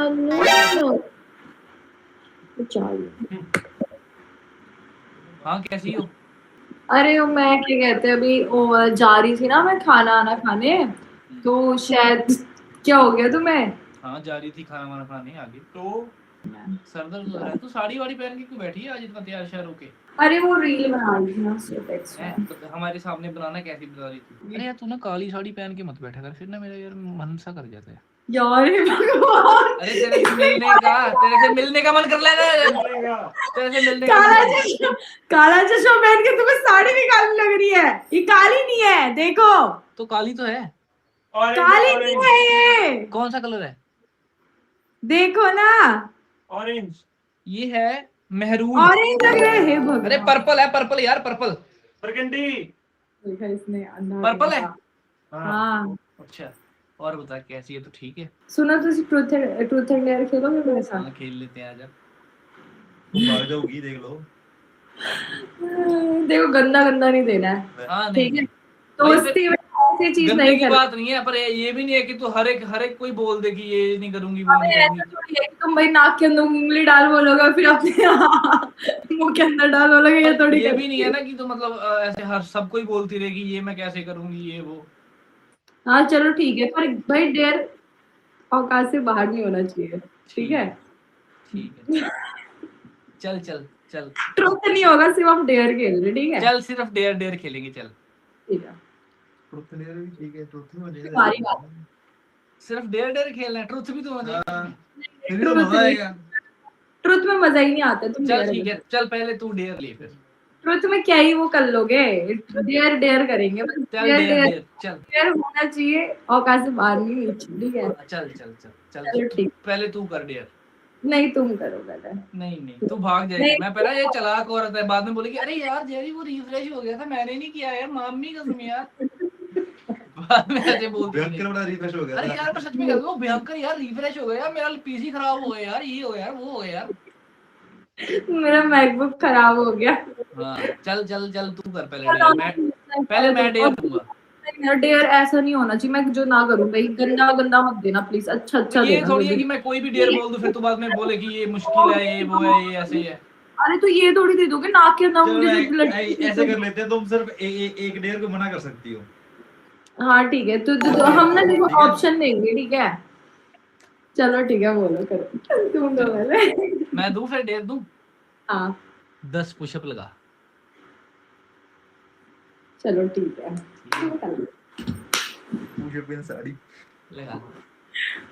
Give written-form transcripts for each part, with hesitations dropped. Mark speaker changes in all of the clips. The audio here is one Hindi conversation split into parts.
Speaker 1: नो
Speaker 2: हाँ कैसी हो?
Speaker 1: अरे मैं क्या कहते हैं अभी जा रही थी ना मैं खाना आना खाने तो शायद क्या हो गया तुम्हें?
Speaker 2: हाँ जा रही थी खाना वाना खाने आगे तो सर दर्द लग रहा है तो साड़ी वाड़ी पहन के क्यों बैठी है आज इतना तैयार श्यार होके?
Speaker 1: अरे वो रील बना रही थी ना सिर्फ
Speaker 2: तो हमारे सामने बनाना कैसी बता रही थी? अरे यार तू ना काली साड़ी पहन के मत बैठा कर फिर ना मेरा यार मन सा कर जाता है
Speaker 1: यार भगवान।
Speaker 2: अरे तेरे से मिलने का मन कर लेना तेरे से मिलने का
Speaker 1: काला
Speaker 2: मन
Speaker 1: चश्मा काला चश्मा पहन के तुम्हें साड़ी भी काली लग रही है। ये काली नहीं है देखो।
Speaker 2: तो काली तो है।
Speaker 1: काली नहीं है ये।
Speaker 2: कौन सा कलर है?
Speaker 1: देखो ना
Speaker 2: ऑरेंज। ये है मेहरून।
Speaker 1: ऑरेंज लग रहा है भगवान।
Speaker 2: अरे पर्पल है पर्पल यार पर्पल
Speaker 3: बरगंडी
Speaker 1: देखा इसने
Speaker 2: पर्पल है।
Speaker 1: हाँ
Speaker 2: अच्छा और बता कैसी है तो ठीक है।
Speaker 1: सुनो तुम ट्रूथ एंड डेयर खेलोगे मेरे साथ?
Speaker 2: हाँ खेल लेते हैं आजा।
Speaker 3: भाग जाओगी देख लो।
Speaker 1: देखो गंदा गंदा नहीं देना है।
Speaker 2: हाँ
Speaker 1: ठीक
Speaker 2: नहीं
Speaker 1: है दोस्ती में ऐसी चीज
Speaker 2: गंदे
Speaker 1: नहीं
Speaker 2: की
Speaker 1: करनी।
Speaker 2: बात नहीं है पर ये भी नहीं है कि तू हर एक कोई बोल दे कि ये नहीं करूंगी वो
Speaker 1: अबे
Speaker 2: नहीं
Speaker 1: ऐसा
Speaker 2: करूंगी।
Speaker 1: थोड़ी है कि तुम भाई नाक के अंदर उंगली डाल बोलोगे फिर अपने मुंह के अंदर डाल बोलोगे ये थोड़ी
Speaker 2: ये भी नहीं है ना कि तू मतलब ऐसे हर सब कोई बोलती रहेगी ये मैं कैसे करूंगी ये वो।
Speaker 1: हाँ चलो ठीक है पर भाई डेयर औकात से बाहर नहीं होना चाहिए। ठीक है
Speaker 2: ठीक है चल चल चल
Speaker 1: ट्रूथ नहीं होगा सिर्फ हम डेयर खेल रहे ठीक है।
Speaker 2: चल सिर्फ डेयर डेयर खेलेंगे चल।
Speaker 1: ठीक है
Speaker 3: ट्रुथ डेयर भी ठीक है ट्रुथ में मजा
Speaker 1: तुम्हारी बात
Speaker 2: सिर्फ डेयर डेयर खेलना है ट्रुथ भी तो मजा
Speaker 3: फिर तो मजा आएगा।
Speaker 1: ट्रूथ में मजा ही नहीं आता तुम
Speaker 2: चल
Speaker 1: डेयर
Speaker 2: ठीक है चल पहले तू डेयर ले फिर।
Speaker 1: ट्रूथ में क्या ही वो कर लोगे डेयर डेयर करेंगे बस
Speaker 2: चल
Speaker 1: डेयर
Speaker 2: डेयर
Speaker 1: डेयर
Speaker 2: डेयर चल
Speaker 1: डेयर होना चाहिए औकात से बाहर नहीं होनी चाहिए ठीक है।
Speaker 2: चल चल चल चल
Speaker 1: चलो ठीक
Speaker 2: पहले तू कर डेयर।
Speaker 1: नहीं तुम करो पहले।
Speaker 2: नहीं तू भाग जाएगी।
Speaker 1: नहीं।
Speaker 2: मैं पहला ये चलाक औरत है बाद में बोलेगी अरे यार जेरी वो रिफ्रेश हो गया था मैंने नहीं किया यार मामी कसम यार। बाद में ऐसे बोलती है
Speaker 3: भयंकर बड़ा रिफ्रेश हो गया
Speaker 2: अरे यार मैं सच में कह रहा हूँ भयंकर यार रिफ्रेश हो गया मेरा पीसी खराब हो गया यार ये हो गया यार वो हो गया यार।
Speaker 1: मेरा मैकबुक खराब हो गया।
Speaker 2: हाँ चल चल चल तू कर पहले डेयर पहले मैं डेयर दूंगा।
Speaker 1: डेयर ऐसा नहीं होना चाहिए मैं जो ना करूं भाई गंदा गंदा मत देना प्लीज अच्छा अच्छा
Speaker 2: ये
Speaker 1: देना।
Speaker 2: थोड़ी है कि मैं कोई भी डेयर बोल दूं फिर तू बाद में बोले कि ये मुश्किल है ये वो है ये ऐसे है।
Speaker 1: अरे तो ये थोड़ी दे दोगे नाक के अंदर
Speaker 3: चलो
Speaker 1: उंगली
Speaker 3: ऐसे कर लेते हैं तुम सिर्फ एक डेयर को मना कर सकती हो।
Speaker 1: हाँ ठीक है तो हम ना देखो ऑप्शन देंगे ठीक है। चलो ठीक है बोलो करो तुम दो पहले।
Speaker 2: मैं दूं फिर डेयर दूं।
Speaker 1: हाँ
Speaker 2: 10 पुशअप लगा।
Speaker 1: चलो ठीक है
Speaker 3: पुशअप इन साड़ी
Speaker 2: लगा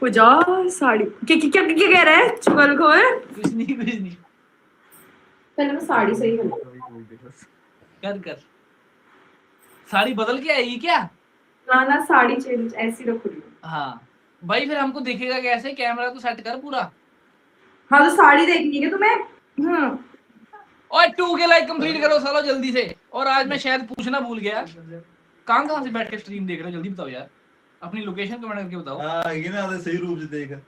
Speaker 1: वो जा साड़ी क्या कह रहा है चुगल को है
Speaker 2: कुछ नहीं
Speaker 1: पहले मैं साड़ी सही कर
Speaker 2: कर कर साड़ी बदल के आएगी क्या?
Speaker 1: ना साड़ी चेंज ऐसी रखो।
Speaker 2: हाँ भाई फिर हमको दिखेगा कैसे कैमरा तो सेट कर पूरा।
Speaker 1: हाँ तो साड़ी देखनी है तुम्हें।
Speaker 2: और 2 के लाइक कंप्लीट करो सालो जल्दी से। और आज मैं शायद पूछना भूल गया कहाँ से बैठ के स्ट्रीम देख रहे हो जल्दी बताओ यार अपनी लोकेशन कमेंट करके बताओ।
Speaker 3: हां ये ना सही रूप से देख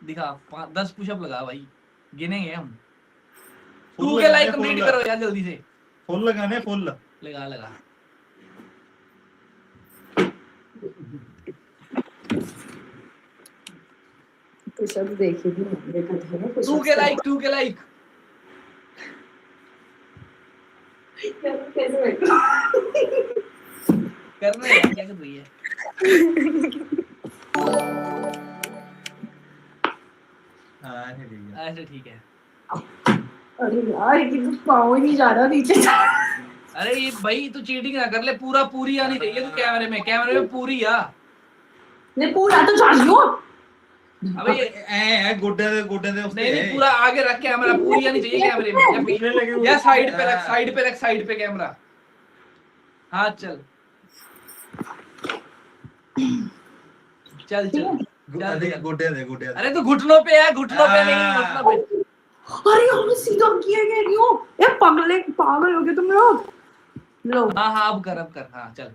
Speaker 2: दिखा 10 पुशअप लगा भाई गिनेंगे हम। 2 के लाइक कंप्लीट करो यार जल्दी से।
Speaker 3: फुल लगाने फुल
Speaker 2: लगा
Speaker 1: पुशअप देखी थी देखा था ना
Speaker 2: 2 के लाइक 2 के लाइक
Speaker 1: कैसे बैठ
Speaker 2: करना है क्या कर रही है?
Speaker 3: हां
Speaker 2: ऐसे ठीक है।
Speaker 1: अरे यार ये तो पाँव ही नहीं जा रहा नीचे।
Speaker 2: अरे ये भाई तू चीटिंग ना कर ले पूरी आनी चाहिए तू कैमरे में पूरी आ।
Speaker 1: नहीं पूरा तो चाहिए।
Speaker 2: अबे
Speaker 3: ए गोड्डे दे उसने
Speaker 2: नहीं पूरा आगे रख कैमरा पूरी आनी चाहिए कैमरे में या साइड पे कैमरा। हाँ चल
Speaker 3: गोड्डे दे
Speaker 2: अरे तो घुटनों पे है घुटनों पे नहीं घुटनों पे।
Speaker 1: अरे यार सीधा किया कह रही हो ये पागल हो गए तुम लोग। लो
Speaker 2: हाँ अब कर हाँ चल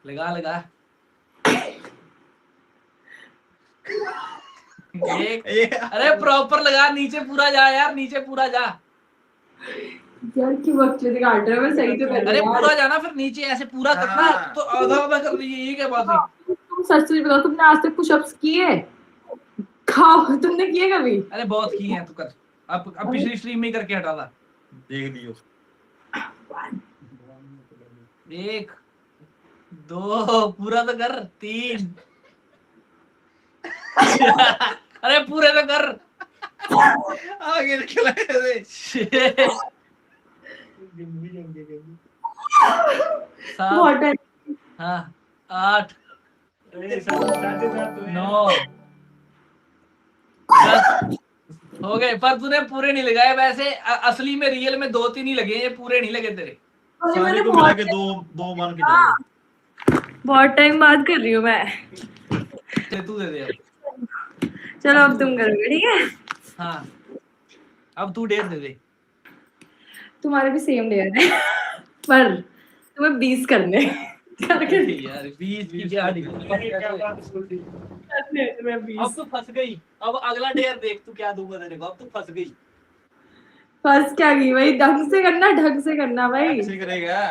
Speaker 2: लगा अरे प्रॉपर लगा नीचे पूरा जा यार नीचे पूरा जा
Speaker 1: यार की बकचोदी काट रहा है मैं सही तो कर रही हूं।
Speaker 2: अरे पूरा जाना फिर नीचे ऐसे पूरा करना तो आधा कर दीजिए ये क्या बात है?
Speaker 1: तुम सच बताओ तुमने आज तक पुशअप्स किए? खाओ, तुमने किए कभी?
Speaker 2: अरे बहुत की हैं, तू कर। अब पिछली स्ट्रीम में ही करके हटा ला।
Speaker 3: देख लियो।
Speaker 2: 1 2 पूरा तो कर। 3 अरे पूरे तो कर।
Speaker 3: आगे निकला रे।
Speaker 2: 6 7
Speaker 1: बहुत है।
Speaker 2: हाँ 8 9 10 हो गए। पर तूने पूरे नहीं लगाए वैसे। असली में रियल में 2-3 ही लगे, ये पूरे नहीं लगे तेरे।
Speaker 1: अरे
Speaker 3: सारे
Speaker 1: मैंने
Speaker 3: को मिला
Speaker 1: बहुत
Speaker 3: के दो मान के
Speaker 1: हाँ।
Speaker 3: चलो।
Speaker 1: टाइम बाद कर रही हूँ मैं।
Speaker 2: तू दे दे अब।
Speaker 1: चलो अब तुम करोगे, ठीक है?
Speaker 2: हाँ अब तू डेढ़ दे दे।
Speaker 1: तुम्हारे भी सेम डे है पर तुम्हें 20 करने करके
Speaker 2: यार 20 की क्या
Speaker 1: तुम्हें 20।
Speaker 2: अब तो फंस गई। अब अगला डेयर देख तू क्या दूंगा तेरे को। अब तो फंस गई।
Speaker 1: फर्स्ट क्या की भाई? ढंग से करना भाई।
Speaker 3: ऐसे करेगा।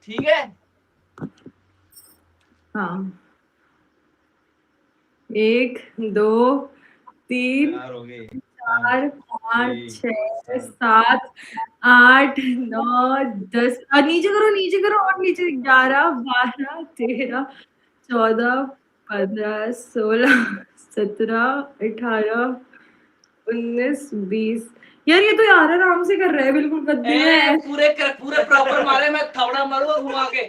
Speaker 2: ठीक है।
Speaker 1: हाँ 1 2 3
Speaker 3: यार हो गए।
Speaker 1: 4 5 6 7 8 9 10। नीचे करो और नीचे। 11 12 13 14 15 16 17 18 19 20। यार ये तो यार आराम से कर रहा है, बिल्कुल गद्दे में।
Speaker 2: पूरे प्रॉपर मारे। मैं थवड़ा मारूंगा घुमा के।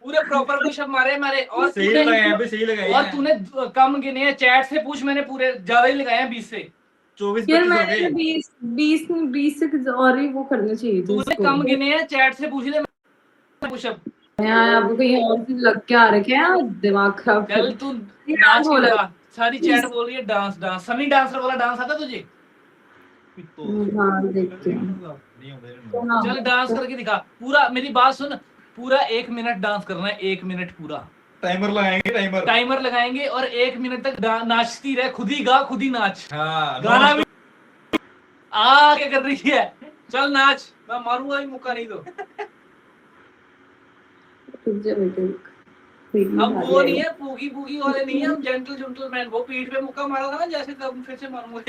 Speaker 2: पूरे प्रॉपर पुशअप मारे मारे। और
Speaker 3: सही लगाए हैं अभी, सही लगाए
Speaker 2: और
Speaker 3: हैं।
Speaker 2: तूने कम गिने हैं। चैट से पूछ, मैंने पूरे ज्यादा ही लगाए हैं 20 से।
Speaker 3: 24-25
Speaker 1: यार
Speaker 3: हो
Speaker 1: मैंने
Speaker 3: गए।
Speaker 1: तो 20 से और ही वो करने चाहिए थे
Speaker 2: तूने
Speaker 1: इसको।
Speaker 2: कम गिने हैं, चैट से पूछ ले पुशअप।
Speaker 1: यार अब कहीं और से लग के आ रखे हैं, दिमाग खराब कर।
Speaker 2: चल तू
Speaker 1: ये
Speaker 2: नाच
Speaker 1: बोला।
Speaker 2: के दिखा। सारी चैट बोल रही है डांस डांस। सनी डांसर वाला डांस आता तुझे?
Speaker 1: हाँ देखते हैं।
Speaker 3: नहीं होगा।
Speaker 2: चल डांस करके दिखा पूरा। मेरी बात सुन, पूरा 1 मिनट डांस करना है। 1 मिनट पूरा
Speaker 3: टाइमर लगाएंगे।
Speaker 2: टाइमर लगाएंगे और 1 मिनट तक नाचती रहे। खुद ही गा, खुद ही नाच।
Speaker 3: हाँ
Speaker 2: गाना भी क्या कर रही है? चल नाच। मैं मारूंगा ही मुक्का नहीं तो। अब वो नहीं है, पूगी पूगी वाले नहीं है हम। जेंटलमैन। वो पीठ पे मुक्का मारा था ना जैसे, तब फिर से मारूंगा।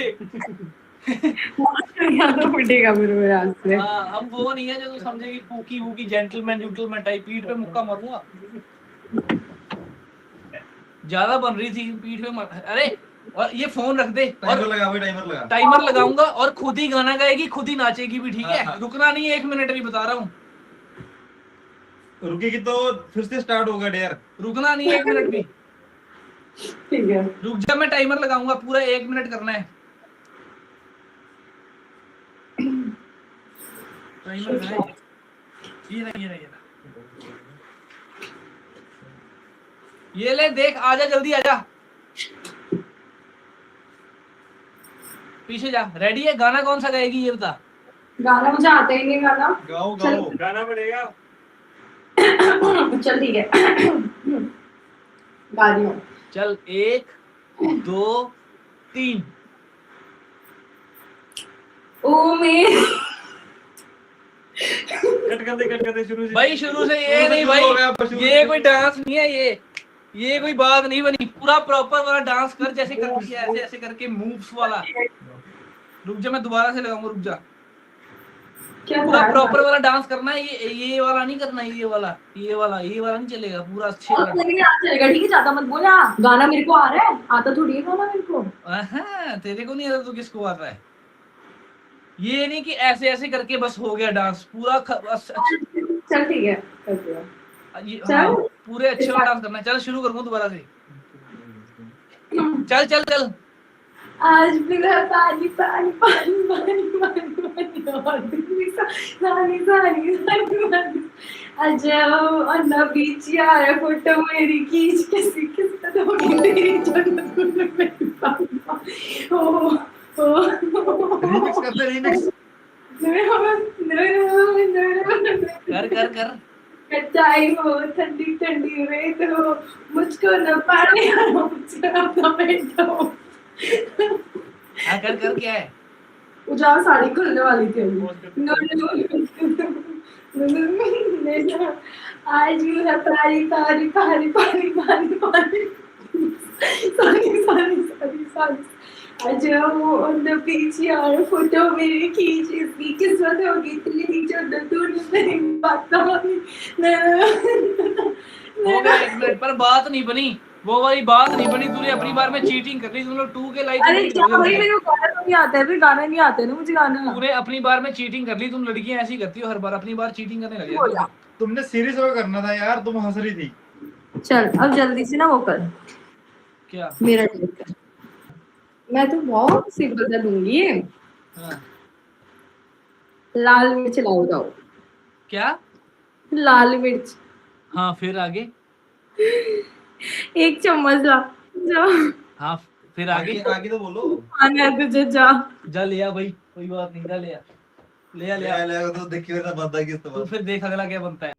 Speaker 1: तो फटेगा फिर मेरे हाथ से।
Speaker 2: हाँ हम वो नहीं है जो तू समझेगी पूकी वूकी जेंटलमैन टाइप। पीठ पे मुक्का मारूंगा। ज्यादा बन रही थी पीठ पे अरे और ये फोन रख दे। और
Speaker 3: टाइमर लगा।
Speaker 2: टाइमर लगाऊंगा और खुद ही गाना गाएगी, खुद ही नाचेगी भी, ठीक है?
Speaker 3: हाँ।
Speaker 2: रुकना नहीं है 1 मिनट भी, बता रहा हूँ।
Speaker 3: रुकेगी तो फिर से स्टार्ट होगा डेयर।
Speaker 2: रुकना नहीं है 1 मिनट भी।
Speaker 1: ठीक है
Speaker 2: रुक जा, मैं टाइमर लगाऊंगा। पूरा 1 मिनट करना है। टाइमर है ये रहा। ये ले देख। आजा जल्दी आजा। पीछे जा। रेडी है? गाना कौन सा गाएगी ये बता।
Speaker 1: गाना मुझे आता ही नहीं गाना।
Speaker 3: गाओ
Speaker 1: चल।
Speaker 3: गाओ। गाना पड़ेगा।
Speaker 1: चल ठीक है गा रही हूँ।
Speaker 2: चल 1 2 3।
Speaker 1: ओ मेरे
Speaker 3: कट कर दे शुरू से।
Speaker 2: भाई शुरू से ये नहीं भाई, ये कोई डांस नहीं है। ये कोई बात नहीं बनी। पूरा प्रॉपर वाला डांस कर जैसे करती है, ऐसे ऐसे करके मूव्स वाला। रुक जा, मैं दोबारा से लगाऊंगा। रुक जा। पूरा प्रॉपर वाला डांस करना है। ये वाला नहीं करना। ये वाला नहीं चलेगा। पूरा अच्छे वाला
Speaker 1: चलेगा, ठीक है? ज्यादा मत बोला। गाना मेरे को आ रहा है, आता थोड़ी है गाना मेरे को।
Speaker 2: तेरे को नहीं आता तो किसको आता है? ये नहीं कि ऐसे ऐसे करके बस हो गया डांस पूरा
Speaker 1: चल ठीक है कर दिया।
Speaker 2: हाँ, पूरे अच्छे वाला डांस करना है। चल शुरू करूंगा दोबारा से। चल चल चल।
Speaker 1: आज भी मैं पानी पानी पानी पानी पानी पानी और भी सानी सानी सानी अजाओ और ना बीच यार फोटो मेरी खींच के किस होगी तेरी जन्नत में मेरी पापा ओ
Speaker 3: रीमिक्स करते रीमिक्स।
Speaker 2: कर
Speaker 1: कच्चाई हो ठंडी ठंडी रेत हो मुझको न पानी हो मुझको अपना पेट हो।
Speaker 2: कर क्या है?
Speaker 1: वो जहाँ साड़ी खुलने वाली थी अभी। आज मेरा पारी पारी पारी पारी पारी पारी सॉरी आज वो on the beach यार फोटो मेरी खींच इसकी किस्मत होगी इतनी नीचे उधर दूर नहीं बात
Speaker 2: हो गया 1 मिनट पर बात नहीं बनी, वो वाली बात नहीं बनी। तूने अपनी बार में चीटिंग कर ली, तुम लोग 2 के लाइक
Speaker 1: अरे क्या भाई मेरे को गाना तो नहीं आता है, फिर गाना नहीं आता है ना मुझे गाना।
Speaker 2: तूने अपनी बार में चीटिंग कर ली। तुम लड़कियां ऐसी करती हो हर बार, अपनी बार चीटिंग करने लग
Speaker 1: हो
Speaker 2: जाती
Speaker 1: जा।
Speaker 2: हो।
Speaker 3: तुमने सीरियस होकर करना था यार, तुम हंस रही थी।
Speaker 1: चल अब जल्दी से ना वो कर
Speaker 2: क्या?
Speaker 1: मेरा टेक कर। मैं तो बहुत सिंपल सा दूंगी।
Speaker 2: हाँ।
Speaker 1: लाल मिर्च लाओ जाओ।
Speaker 2: क्या?
Speaker 1: लाल मिर्च
Speaker 2: हाँ फिर आगे?
Speaker 1: 1 चम्मच ला जा।
Speaker 2: हाँ फिर आगे?
Speaker 3: आगे तो बोलो।
Speaker 1: आना है तुझे जा।
Speaker 2: जा लिया भाई, कोई बात नहीं, जा लिया, ले आ, ले आ।
Speaker 3: ले तो देखिए ना बनता किस
Speaker 2: तू फिर देख अगला क्या बनता है।